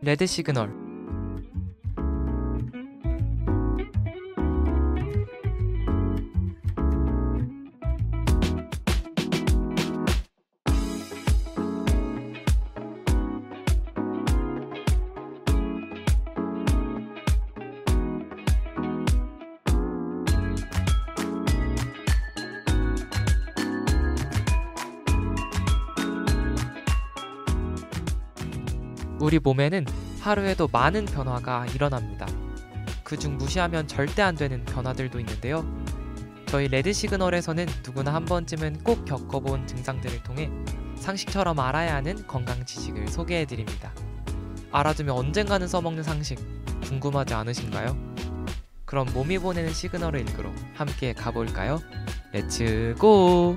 레드 시그널. 우리 몸에는 하루에도 많은 변화가 일어납니다. 그중 무시하면 절대 안 되는 변화들도 있는데요. 저희 레드 시그널에서는 누구나 한 번쯤은 꼭 겪어본 증상들을 통해 상식처럼 알아야 하는 건강 지식을 소개해드립니다. 알아두면 언젠가는 써먹는 상식, 궁금하지 않으신가요? 그럼 몸이 보내는 시그널을 읽으러 함께 가볼까요? 렛츠 고!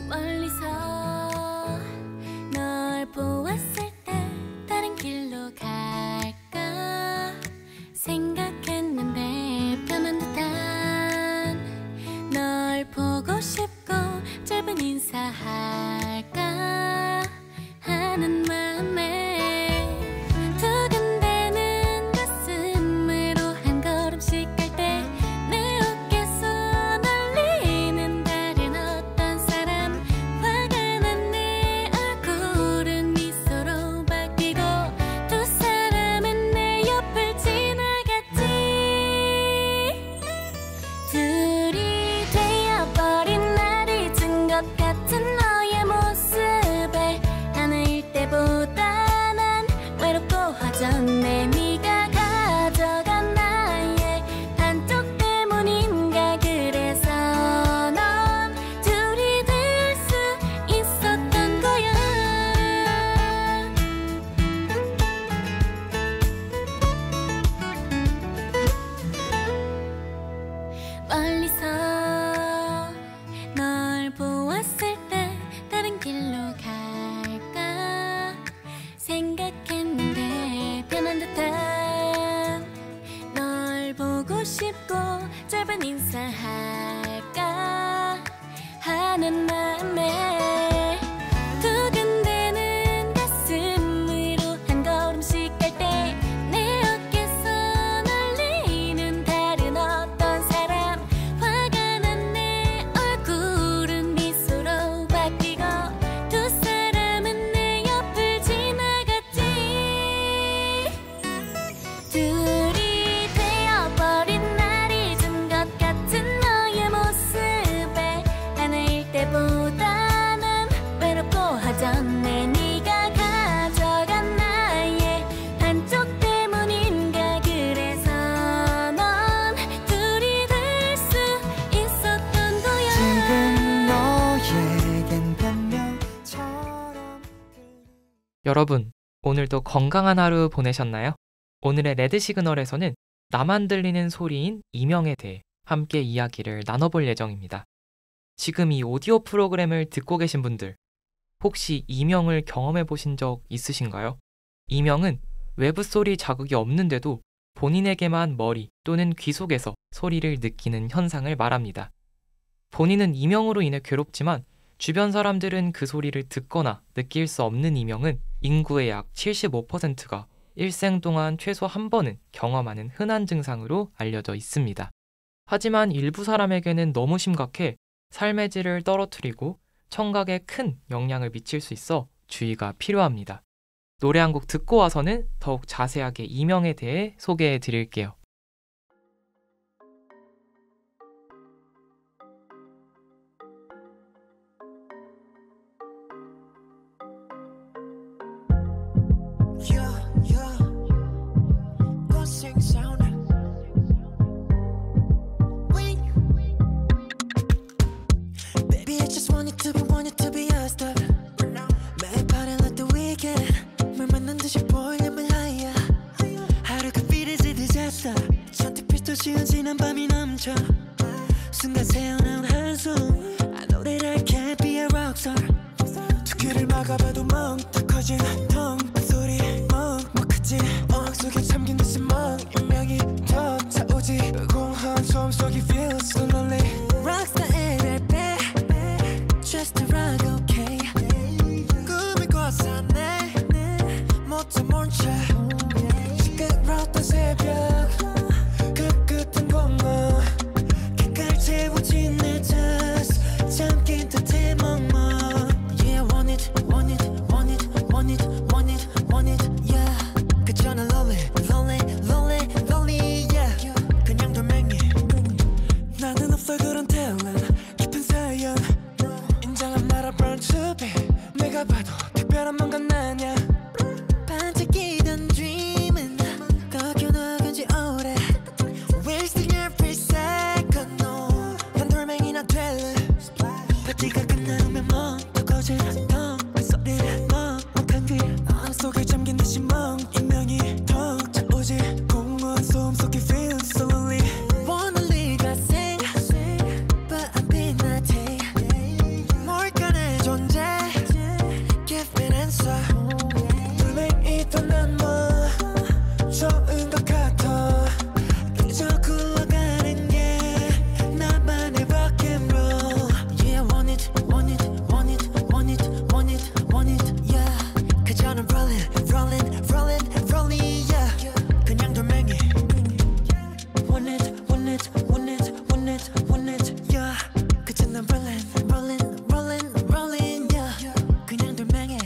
멀리서 널 보았을 때 다른 길로 갈까 생각했는데 변한 듯한 널 보고 싶고 짧은 인사할까 하는 마음에 두근대는 가슴으로 한 걸음씩 갈 때 내 어깨서 날리는 다른 어떤 사람 화가 난 내 얼굴은 미소로 바뀌고 두 사람은 내 옆을 지나갔지. 둘이 되어버린 날 잊은 것 같은 너의 모습에 하나일 때보다 난 외롭고 허전해. 네가 가져간 나의 한쪽 때문인가. 그래서 넌 둘이 될 수 있었던 거야. 멀리서 널 보았을 때 다른 길로 갈까 생각했는데 변한 듯한 널 보고 싶고 짧은 인사할까 하는 마음에 두근대는 가슴으로 한 걸음씩 갈 때 내 어깨서 날리는 다른 어떤 사람 화가 난 내 얼굴은 미소로 바뀌고 두 사람은 내 옆을 지나갔지. 둘이 되어버린 날 잊은 것 같은 너의 모습에 하나일 때보다 난 외롭고 허전해. 네가 가져간 나의 한쪽 때문인가. 그래서 넌 둘이 될 수 있었던 거야. 지금 너에겐 변명처럼 여러분, 오늘도 건강한 하루 보내셨나요? 오늘의 레드 시그널에서는 나만 들리는 소리인 이명에 대해 함께 이야기를 나눠볼 예정입니다. 지금 이 오디오 프로그램을 듣고 계신 분들, 혹시 이명을 경험해 보신 적 있으신가요? 이명은 외부 소리 자극이 없는데도 본인에게만 머리 또는 귀 속에서 소리를 느끼는 현상을 말합니다. 본인은 이명으로 인해 괴롭지만 주변 사람들은 그 소리를 듣거나 느낄 수 없는 이명은 인구의 약 75%가 일생 동안 최소 한 번은 경험하는 흔한 증상으로 알려져 있습니다. 하지만 일부 사람에게는 너무 심각해 삶의 질을 떨어뜨리고 청각에 큰 영향을 미칠 수 있어 주의가 필요합니다. 노래 한 곡 듣고 와서는 더욱 자세하게 이명에 대해 소개해 드릴게요. Baby, I just want you to be your star. 매일 party like the weekend. 물 맞는 듯이 볼륨을 higher. 하루가 비리지 disaster. 잔뜩 피도 지어지는 밤이 넘쳐. 순간 새어나온 한숨. 아무것도 모른 채 시끄러웠던 새벽 그 끝은 공허 객갈 채워진 내 탓 잠긴 듯해 멍멍 Yeah want it want it want it want it want it want it yeah 그저는 lonely lonely lonely lonely yeah 그냥 돌멩이 나는 없어 그런 talent 깊은 사연 인정한 나라 brown to be 내가 봐도 특별한 뭔가 나냐 반짝이던 dream은 꺾여나간 지 오래 Wasting every second no 난 돌멩이나 될래 파티가 끝나면 멍더 거질 덩그 소리를 멍멍한 귀 안 속에 잠긴 듯이 멍 인명이 더 차오지 공허한 소음 속에 feel so lonely Wanna leave I sing But I'm being naughty 뭘까 내 존재 Give me an answer 돌멩이던 난 뭐 좋은 것 같아 그저 굴러가는 게 나만의 rock and roll Yeah want it want it want it want it want it want it yeah 그저는 rolling rolling rolling rolling yeah 그냥 돌멩이 Want it want it want it want it want it yeah 그저 난 rolling rolling rolling rolling yeah 그냥 돌멩이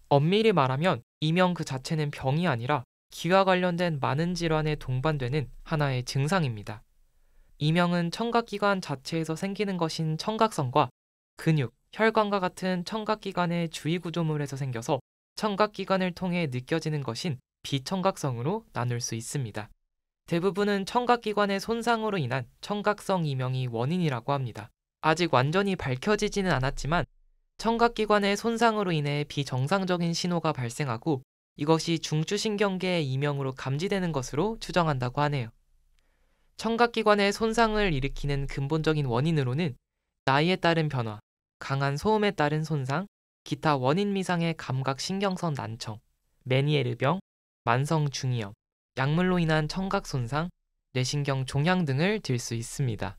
엄밀히 말하면 이명 그 자체는 병이 아니라 기와 관련된 많은 질환에 동반되는 하나의 증상입니다. 이명은 청각기관 자체에서 생기는 것인 청각성과 근육, 혈관과 같은 청각기관의 주위구조물에서 생겨서 청각기관을 통해 느껴지는 것인 비청각성으로 나눌 수 있습니다. 대부분은 청각기관의 손상으로 인한 청각성 이명이 원인이라고 합니다. 아직 완전히 밝혀지지는 않았지만 청각기관의 손상으로 인해 비정상적인 신호가 발생하고 이것이 중추신경계의 이명으로 감지되는 것으로 추정한다고 하네요. 청각기관의 손상을 일으키는 근본적인 원인으로는 나이에 따른 변화, 강한 소음에 따른 손상, 기타 원인 미상의 감각신경선 난청, 메니에르병, 만성 중이염, 약물로 인한 청각 손상, 뇌신경 종양 등을 들 수 있습니다.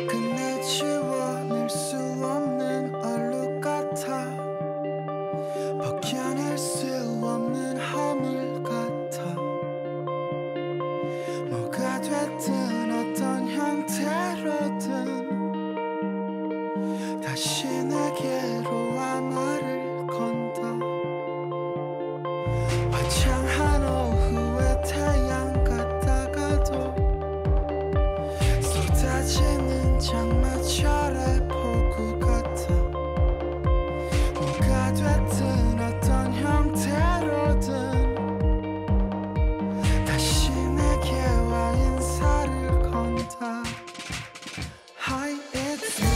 끝내 지워낼 수 없는 얼룩 같아 벗겨낼 수 없는 허물 같아 뭐가 됐든 어떤 형태로든 다시 내게로 와 말을 건다 화창한 오후의 태양 같다가도 쏟아지는 장마철의 폭우 같아 뭐가 됐든 어떤 형태로든 다시 내게 와 인사를 건다 Hi it's me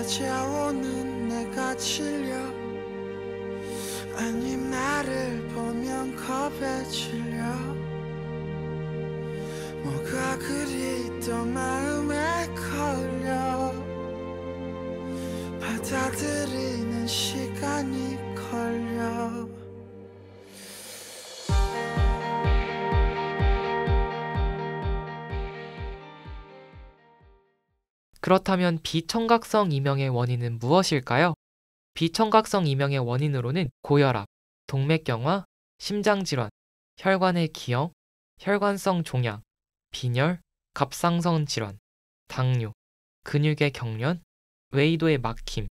찾아오는 내가 질려 아님 나를 보면 겁에 질려 뭐가 그리 또 마음에 걸려 받아들이는 시간이 걸려 그렇다면 비청각성 이명의 원인은 무엇일까요? 비청각성 이명의 원인으로는 고혈압, 동맥경화, 심장질환, 혈관의 기형, 혈관성 종양, 빈혈, 갑상선 질환, 당뇨, 근육의 경련, 외이도의 막힘,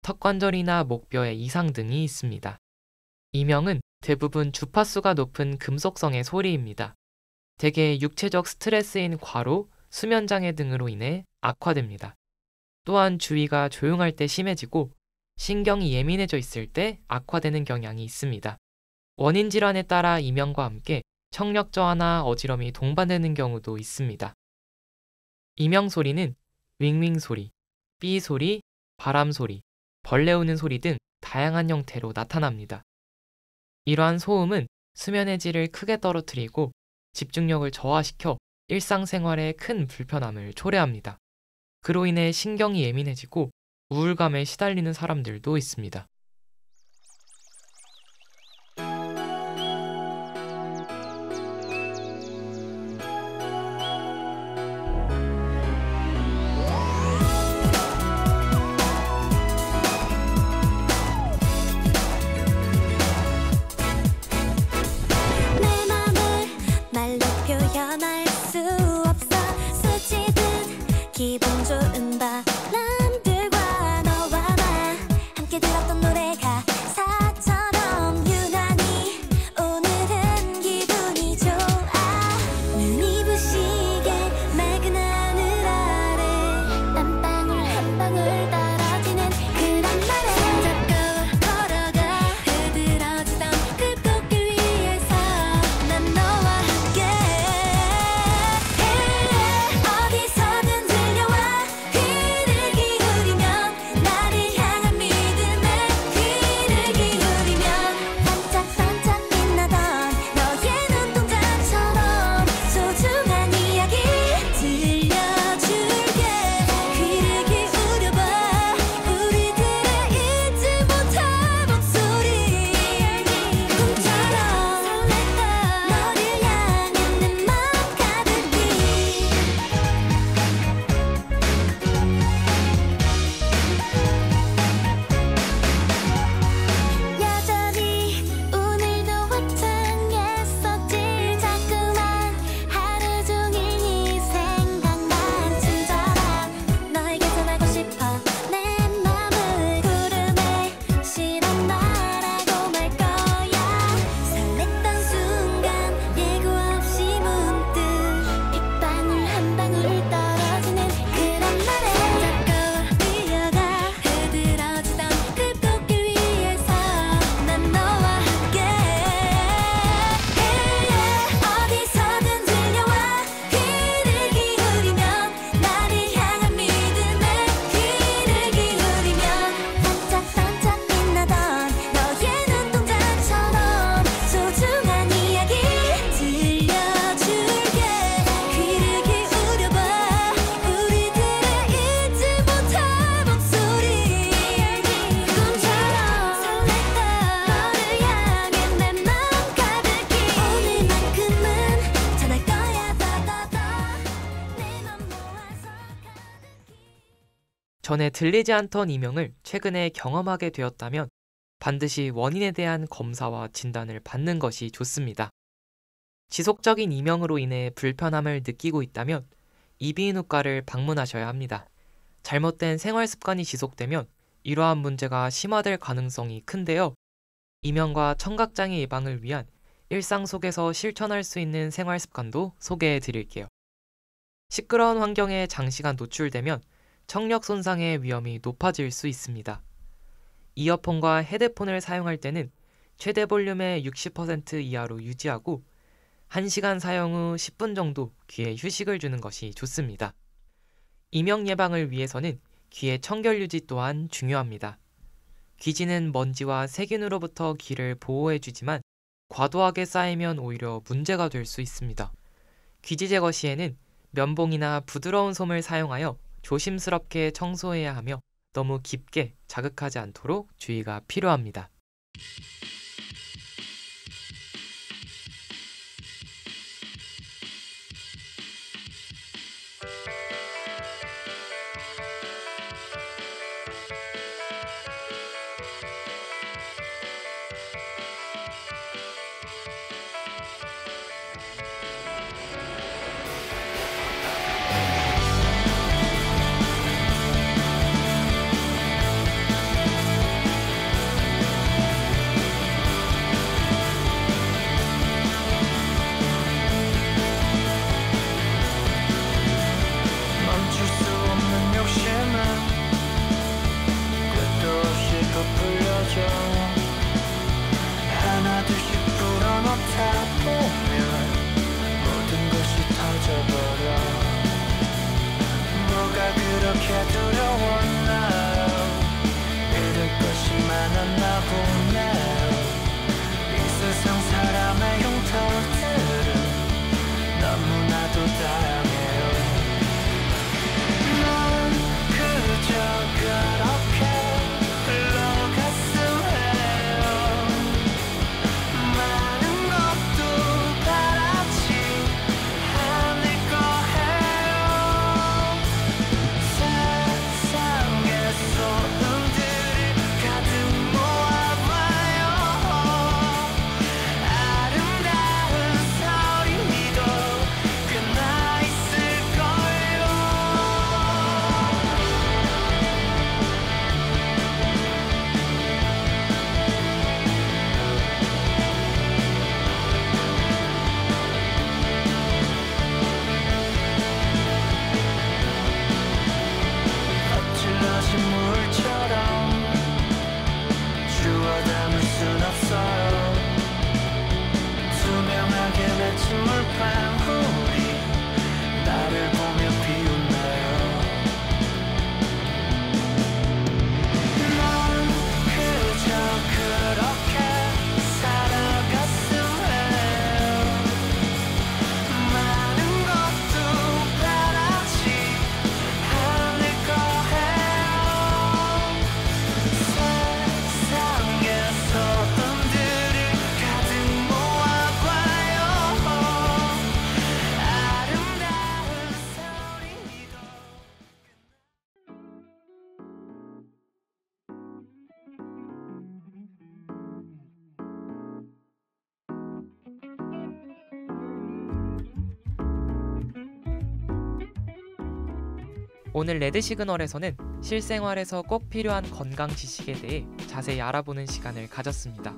턱관절이나 목뼈의 이상 등이 있습니다. 이명은 대부분 주파수가 높은 금속성의 소리입니다. 대개 육체적 스트레스인 과로, 수면장애 등으로 인해 악화됩니다. 또한 주위가 조용할 때 심해지고 신경이 예민해져 있을 때 악화되는 경향이 있습니다. 원인 질환에 따라 이명과 함께 청력 저하나 어지럼이 동반되는 경우도 있습니다. 이명 소리는 윙윙 소리, 삐 소리, 바람 소리, 벌레 우는 소리 등 다양한 형태로 나타납니다. 이러한 소음은 수면의 질을 크게 떨어뜨리고 집중력을 저하시켜 일상생활에 큰 불편함을 초래합니다. 그로 인해 신경이 예민해지고 우울감에 시달리는 사람들도 있습니다. 내 맘을 말로 표현할 수 없어 스치듯 기분 좋은 바람들과 너와 나 함께 들었던 노래 가사처럼 유난히 오늘은 기분이 좋아 눈이 부시게 맑은 하늘 아래 땀방울 한 방울 떨어지는 그런 날에 자꾸 걸어가 흐드러지던 그 꽃길 위에서 난 너와 함께 어디서든 들려와 귀를 기울이면 나를 향한 믿음에 귀를 기울이면 반짝반짝 빛나던 너의 눈동자처럼 소중한 이야기 들려줄게 귀를 기울여봐 우리들의 잊지 못할 목소리 꿈처럼 설렜던 너를 향한 내 맘 가득히 여전히 오늘도 화창했었지 자꾸만 하루 종일 네 생각만 친절한 너에게 전하고 싶어 내 맘을 구름에 실어 말하고 말 거야 설렜던 순간 예고 없이 문득 빗방울 한 방울 떨어지는 그런 날에 자꾸 뛰어가 흐드러지던 그 꽃길 위에서 난 너와 함께 어디서든 들려와 귀를 기울이면 나를 향한 믿음에 귀를 기울이면 반짝반짝 빛나던 너의 눈동자처럼 소중한 이야기 들려줄게 귀를 기울여봐 우리들의 잊지 못할 목소리 꿈처럼 설렜던 너를 향해 내 맘 가득히 오늘만큼은 전할 거야 더더더 내 맘 모아서 가득히 전에 들리지 않던 이명을 최근에 경험하게 되었다면 반드시 원인에 대한 검사와 진단을 받는 것이 좋습니다. 지속적인 이명으로 인해 불편함을 느끼고 있다면 이비인후과를 방문하셔야 합니다. 잘못된 생활 습관이 지속되면 이러한 문제가 심화될 가능성이 큰데요. 이명과 청각장애 예방을 위한 일상 속에서 실천할 수 있는 생활 습관도 소개해 드릴게요. 시끄러운 환경에 장시간 노출되면 청력 손상의 위험이 높아질 수 있습니다. 이어폰과 헤드폰을 사용할 때는 최대 볼륨의 60% 이하로 유지하고 1시간 사용 후 10분 정도 귀에 휴식을 주는 것이 좋습니다. 이명 예방을 위해서는 귀의 청결 유지 또한 중요합니다. 귀지는 먼지와 세균으로부터 귀를 보호해주지만 과도하게 쌓이면 오히려 문제가 될 수 있습니다. 귀지 제거 시에는 면봉이나 부드러운 솜을 사용하여 조심스럽게 청소해야 하며 너무 깊게 자극하지 않도록 주의가 필요합니다. 멈출 수 없는 욕심은 끝도 없이 부풀려져 하나둘씩 불어넣다 보면 모든 것이 터져버려 뭐가 그렇게 두려웠나 잃을 것이 많았나 보네 이 세상 사람의 흉터들은 너무나도 다양해요 넌 그저 그렇게 흘러갔음 해요 많은 것도 바라지 않을 거예요 세상의 소음들을 가득 모아봐요 아름다운 소리도 끝나 있을걸요 엎질러진 물처럼 주워 담을 순 없어요 투명하게 맺힌 물방울이 나를 보며 비웃나요 넌 그저 그렇게 살아갔음 해요 많은 것도 바라지 않을 거예요 세상의 소음들을 가득 모아봐요 아름다운 소리도 오늘 레드 시그널에서는 실생활에서 꼭 필요한 건강 지식에 대해 자세히 알아보는 시간을 가졌습니다.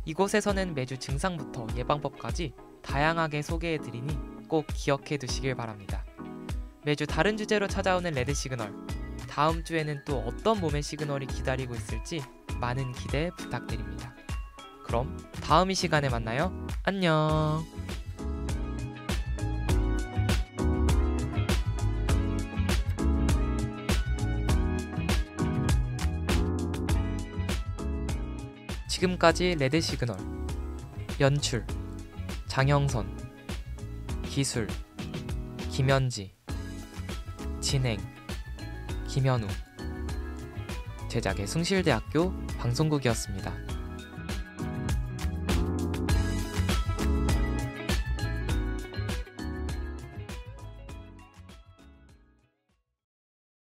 이곳에서는 매주 증상부터 예방법까지 다양하게 소개해드리니 꼭 기억해 두시길 바랍니다. 매주 다른 주제로 찾아오는 레드 시그널. 다음 주에는 또 어떤 몸의 시그널이 기다리고 있을지 많은 기대 부탁드립니다. 그럼 다음 이 시간에 만나요. 안녕. 지금까지 레드 시그널 연출 장영선 기술 김현지 진행 김현우 제작의 숭실대학교 방송국이었습니다.